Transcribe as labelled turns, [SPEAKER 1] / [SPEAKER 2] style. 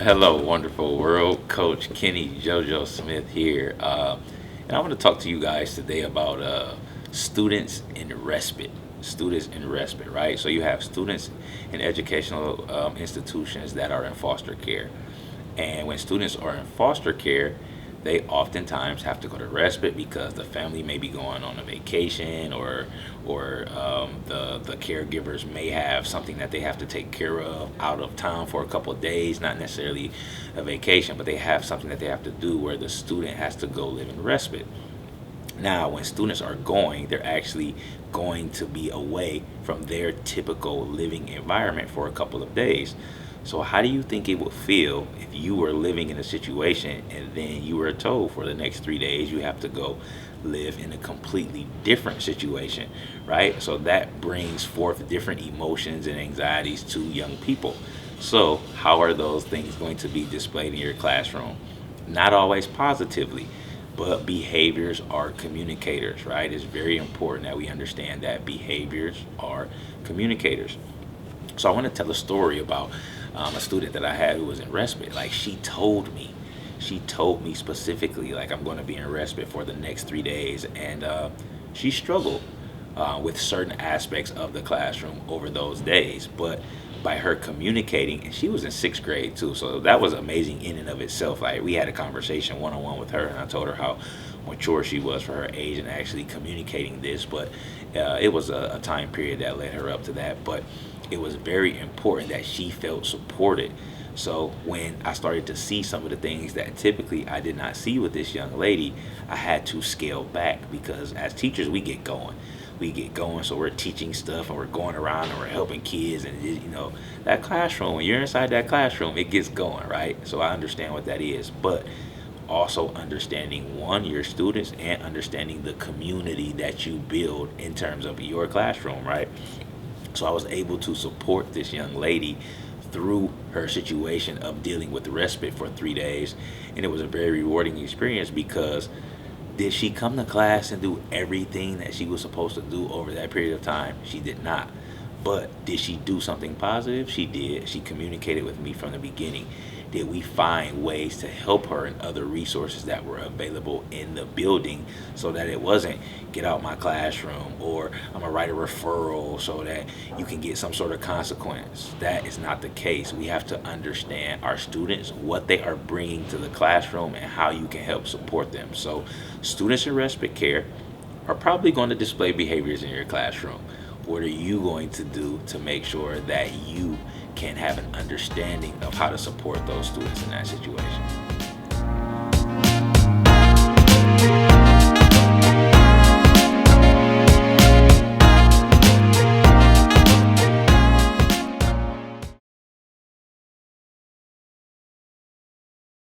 [SPEAKER 1] Hello, wonderful world. Coach Smith here. And I want to talk to you guys today about students in respite. Students in respite, right? So you have students in educational institutions that are in foster care. And when students are in foster care, they oftentimes have to go to respite because the family may be going on a vacation, or the caregivers may have something that they have to take care of out of town for a couple of days, not necessarily a vacation, but they have something that they have to do where the student has to go live in respite. Now, when students are going, they're actually going to be away from their typical living environment for a couple of days. So, how do you think it would feel if you were living in a situation and then you were told for the next 3 days you have to go live in a completely different situation, right? So, that brings forth different emotions and anxieties to young people. So, how are those things going to be displayed in your classroom? Not always positively, but behaviors are communicators, right? It's very important that we understand that behaviors are communicators. So I want to tell a story about a student that I had who was in respite. Like she told me specifically, like, I'm going to be in respite for the next 3 days, and she struggled with certain aspects of the classroom over those days. But by her communicating, and she was in sixth grade too, so that was amazing in and of itself. Like, we had a conversation one on one with her, and I told her how mature she was for her age and actually communicating this. But it was a time period that led her up to that. But it was very important that she felt supported. So when I started to see some of the things that typically I did not see with this young lady, I had to scale back, because as teachers we get going. We get going, so we're teaching stuff and we're going around and we're helping kids, and that classroom, when you're inside that classroom, it gets going, right? So I understand what that is, but also understanding, one, your students, and understanding the community that you build in terms of your classroom, right? So I was able to support this young lady through her situation of dealing with respite for 3 days. And it was a very rewarding experience, because did she come to class and do everything that she was supposed to do over that period of time? She did not. But did she do something positive? She did. She communicated with me from the beginning. Did we find ways to help her and other resources that were available in the building, so that it wasn't get out my classroom, or I'm gonna write a referral so that you can get some sort of consequence? That is not the case. We have to understand our students, what they are bringing to the classroom, and how you can help support them. So students in respite care are probably going to display behaviors in your classroom. What are you going to do to make sure that you can have an understanding of how to support those students in that situation?